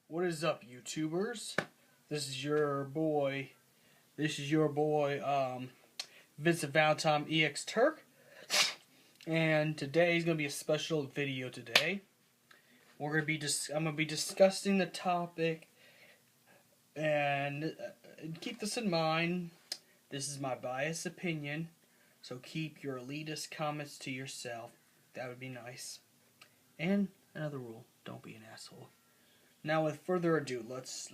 What is up, YouTubers? This is your boy. Vincent Valentine EX Turk, and today is gonna be a special video. Today, I'm gonna be discussing the topic, and keep this in mind. This is my biased opinion, so keep your elitist comments to yourself. That would be nice. And another rule: don't be an asshole. Now, with further ado, let's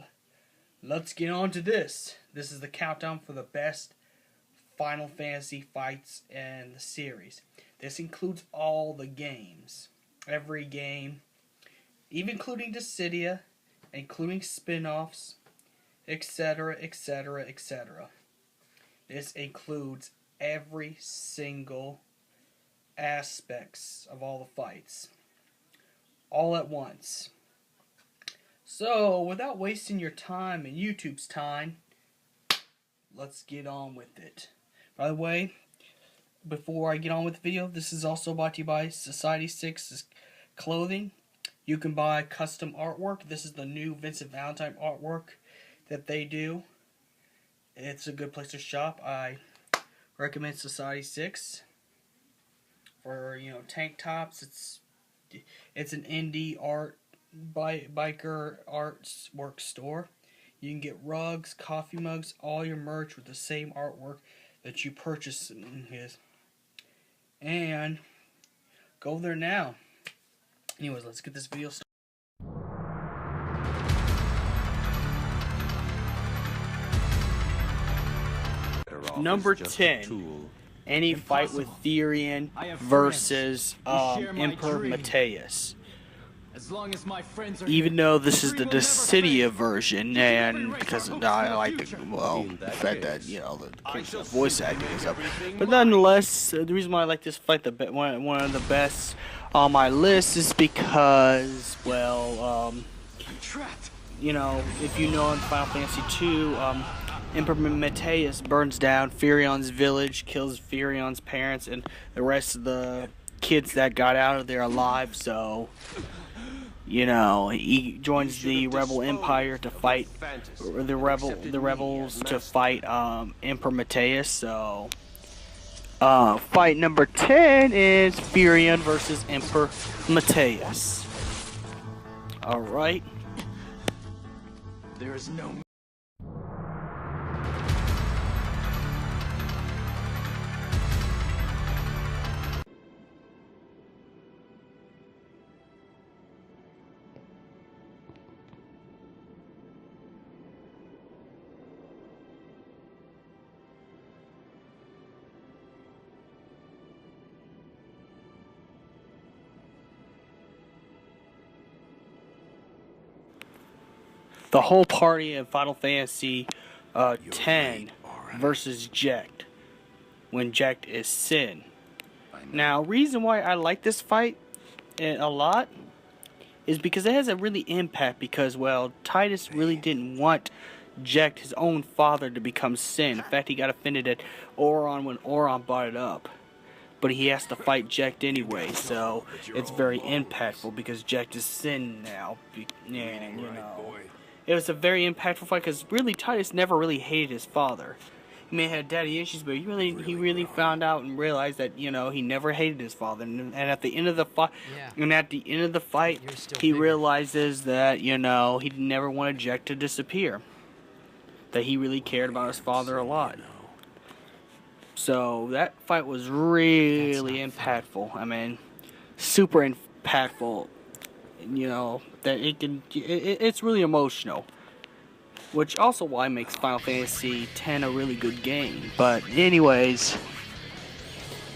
get on to this. This is the countdown for the best Final Fantasy fights in the series. This includes all the games, every game, even including Dissidia, including spin-offs, etc., etc., etc. This includes every single aspects of all the fights, all at once. So, without wasting your time and YouTube's time, let's get on with it. By the way, before I get on with the video, this is also brought to you by Society 6's clothing. You can buy custom artwork. This is the new Vincent Valentine artwork that they do. It's a good place to shop. I recommend Society 6 for, tank tops. It's an indie art biker artwork store. You can get rugs, coffee mugs, all your merch with the same artwork that you purchased in his. And go there now. Anyways, let's get this video started. Number 10. Any fight with Therion versus Emperor Mateus. Even though this is the Dissidia version, and because I like the fact that the voice acting and stuff, but nonetheless, the reason why I like this fight one of the best on my list is because, if you know in Final Fantasy II, Emperor Mateus burns down Firion's village, kills Firion's parents and the rest of the kids that got out of there alive. So, he joins the rebel empire to fight the rebels to fight Emperor Mateus. So, fight number 10 is Firion versus Emperor Mateus. All right. There is no. The whole party in Final Fantasy X versus Jecht, when Jecht is Sin. Now, reason why I like this fight a lot is because it has a really impact, because, Tidus really didn't want Jecht, his own father, to become Sin. In fact, he got offended at Auron when Auron brought it up. But he has to fight Jecht anyway, so it's very impactful because Jecht is Sin now. And, it was a very impactful fight because really Tidus never really hated his father. He may have had daddy issues, but he really found out and realized that he never hated his father. And at the end of the fight, he realizes that he never wanted Jecht to disappear. That he really cared about his father a lot. So that fight was really impactful. I mean, super impactful. That it's really emotional, which also why makes Final Fantasy X a really good game. But anyways,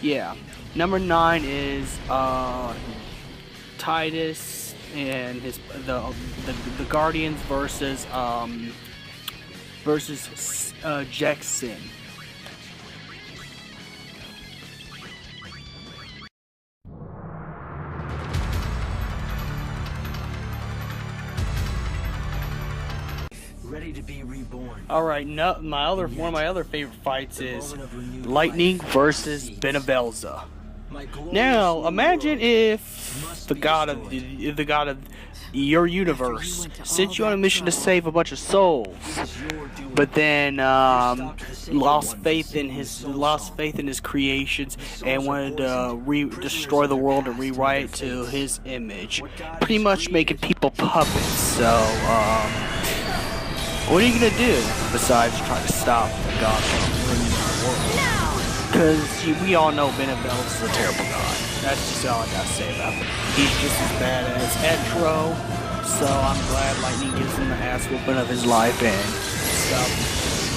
yeah, number 9 is Tidus and the Guardians versus Jecht Sin. Ready to be reborn. Alright, one of my other favorite fights is Lightning versus Benevelza. Now, imagine if the god of your universe sent you on a mission to save a bunch of souls, but then lost faith in his creations and wanted to destroy the world and rewrite it to his image, pretty much making people puppets. So, what are you gonna do besides try to stop the god from ruining the world? Because we all know Benevolus is a terrible god. That's just all I gotta say about him. He's just as bad as Etro, so I'm glad Lightning gives him the ass whooping of his life and stuff.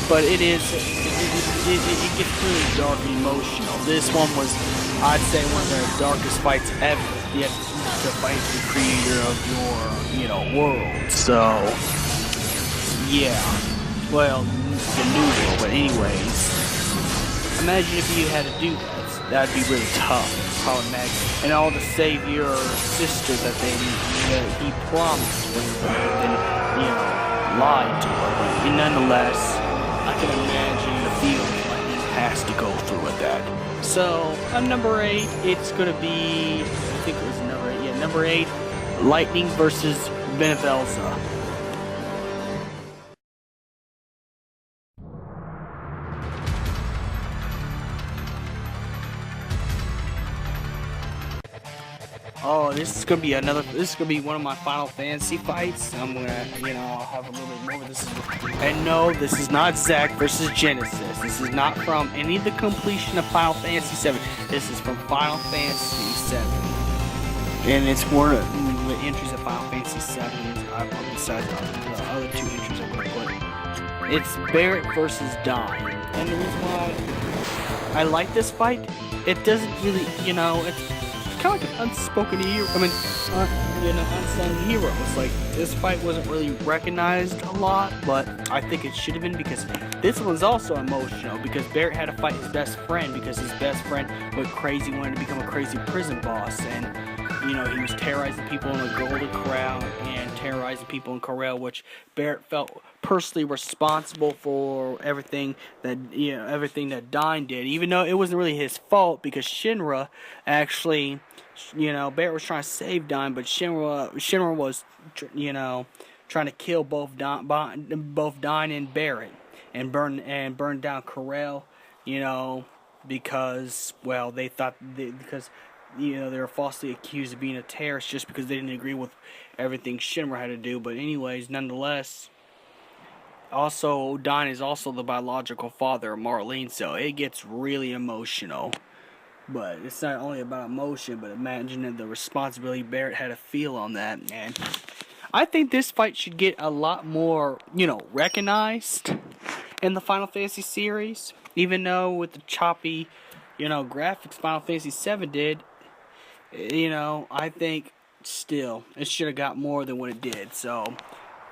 But it gets really dark and emotional. This one was, I'd say, one of the darkest fights ever. You have to fight the creator of your, world. So, yeah. Well, the new world, but anyways. Imagine if you had to do that. That'd be really tough, problematic. And all to save your sister that he promised and lied to her. But nonetheless, I can imagine the feeling Lightning has to go through with that. So, on number 8, it's gonna be, I think it was number 8. Yeah, number 8, Lightning versus Benevelza. Oh, this is gonna be one of my Final Fantasy fights. I'm gonna, I'll have a little bit more of this. And no, this is not Zack versus Genesis. This is not from any of the completion of Final Fantasy VII. This is from Final Fantasy VII. And it's one of the entries of Final Fantasy VII, besides the other 2 entries I'm gonna put. It's Barret versus Dyne. And the reason why I like this fight, it doesn't really, it's kind of like an unspoken hero. Unsung hero. It's like this fight wasn't really recognized a lot, but I think it should have been, because this one's also emotional. Because Barret had to fight his best friend because his best friend went crazy, wanted to become a crazy prison boss, and he was terrorizing people in the Golden Corral and terrorizing people in Corel, which Barret felt personally responsible for everything that Dyne did, even though it wasn't really his fault, because Shinra actually, Barret was trying to save Dyne, but Shinra was, trying to kill both Dyne and Barret and burn down Corel, because, well, they thought because they were falsely accused of being a terrorist just because they didn't agree with everything Shinra had to do. But anyways, nonetheless, also Dyne is also the biological father of Marlene, so it gets really emotional. But it's not only about emotion, but imagine the responsibility Barret had to feel on that. And I think this fight should get a lot more, recognized in the Final Fantasy series. Even though with the choppy, graphics Final Fantasy VII did, I think still it should have got more than what it did. So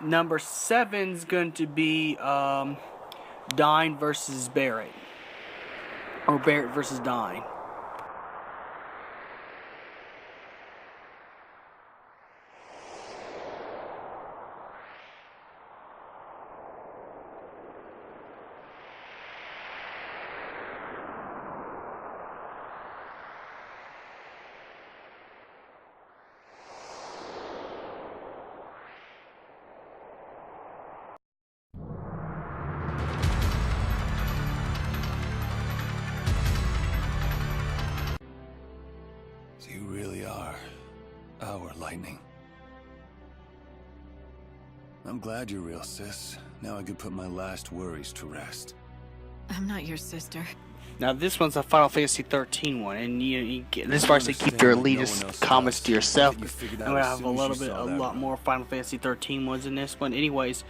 number 7's going to be Dyne versus Barret, or Barret versus Dyne. You really are our Lightning. I'm glad you're real, sis. Now I can put my last worries to rest. I'm not your sister. Now this one's a Final Fantasy 13 one, and this is why I say keep your elitist comments to yourself. I'm gonna have a lot more Final Fantasy 13 ones in this one. Anyways,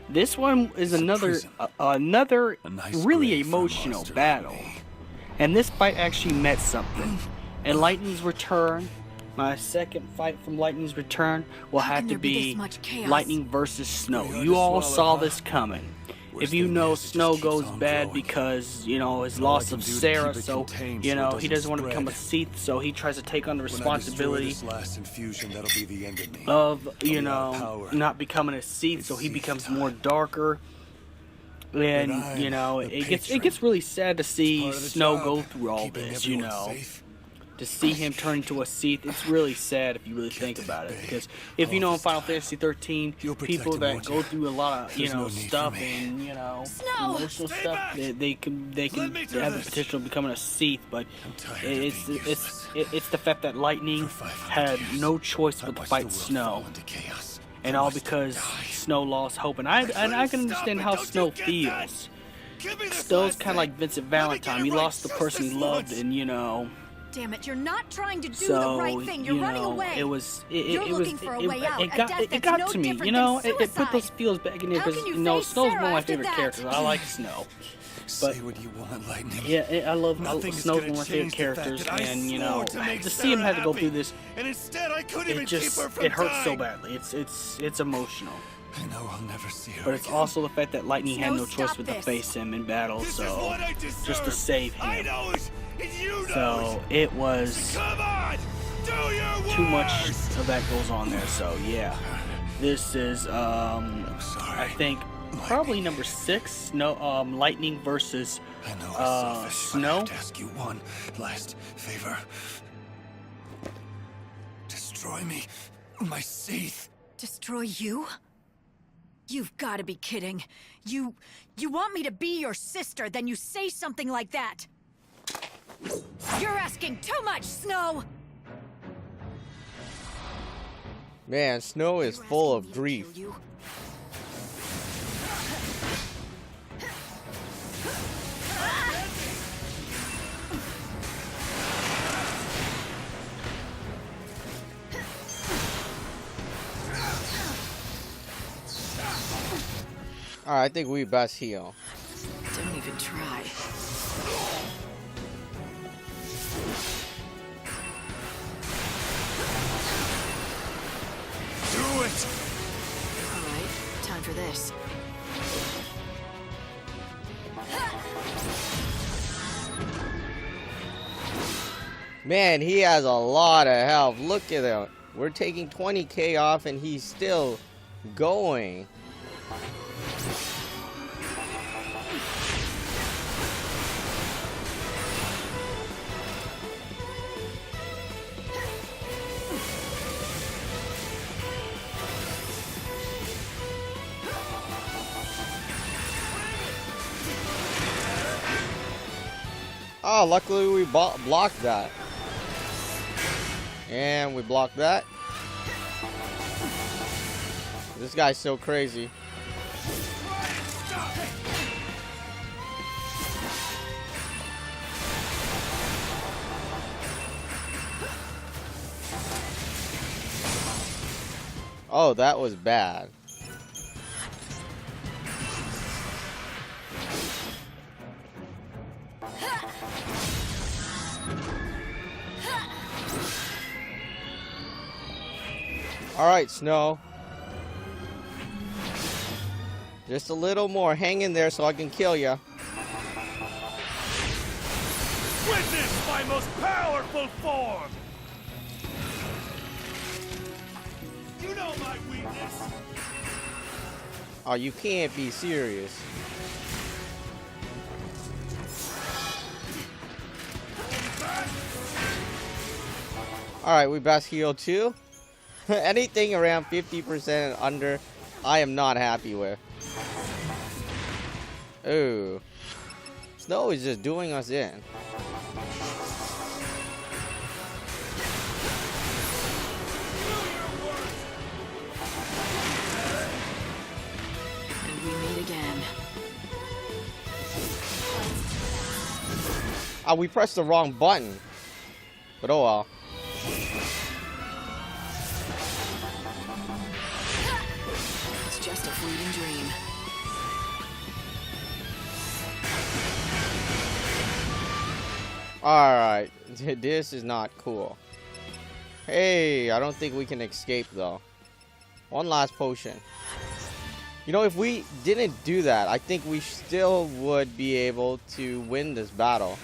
this one is another really emotional battle, and this fight actually meant something. And Lightning's Return, my second fight from Lightning's Return, will have to be Lightning versus Snow. You all saw this coming. If you know Snow goes bad because, his loss of Sarah, so, he doesn't want to become a Seath, so he tries to take on the responsibility of, not becoming a Seath, so he becomes more darker. And, it gets really sad to see Snow go through all this, to see him turn into a Seath, it's really sad if you really think about it. Because if you know in Final Fantasy 13, people that go through a lot of stuff and emotional stuff, they can have the potential of becoming a Seath. But it's the fact that Lightning had no choice but to fight Snow, and all because Snow lost hope. And I can understand how Snow feels. Snow's kind of like Vincent Valentine. He lost the person he loved, and Damn it, you're not trying to do the right thing. You're running away. It was it got to me. It put those feels back in there because Snow's one of my favorite characters. I like Snow. But say what you want, Lightning. Yeah, I love Snow's one of my favorite characters, and to see him have to go through this, and instead I couldn't even it hurts so badly. It's emotional. I know I'll never see her. But it's again. also the fact that Lightning had no choice but to face him in battle, so just to save him. So it was too much of that goes on there. So yeah, this is I think probably number 6. Lightning versus I know I'm selfish, but I Snow. have to ask you one last favor. Destroy me, my Seath. Destroy you? You've got to be kidding. You want me to be your sister, then you say something like that. You're asking too much, Snow! Man, Snow is full of grief. Alright, I think we best heal. Don't even try. Do it! Alright, time for this. Man, he has a lot of health. Look at him. We're taking 20k off and he's still going. Oh, luckily we blocked that. And we blocked that. This guy's so crazy. Oh, that was bad. Alright, Snow. Just a little more. Hang in there so I can kill ya. Witness my most powerful form! You know my weakness! Oh, you can't be serious. Alright, we best heal too. Anything around 50% under, I am not happy with. Ooh. Snow is just doing us in. And we meet again. Ah, we pressed the wrong button. But oh well. It's just a fleeting dream. Alright. This is not cool. Hey, I don't think we can escape though. One last potion. You know, if we didn't do that, I think we still would be able to win this battle.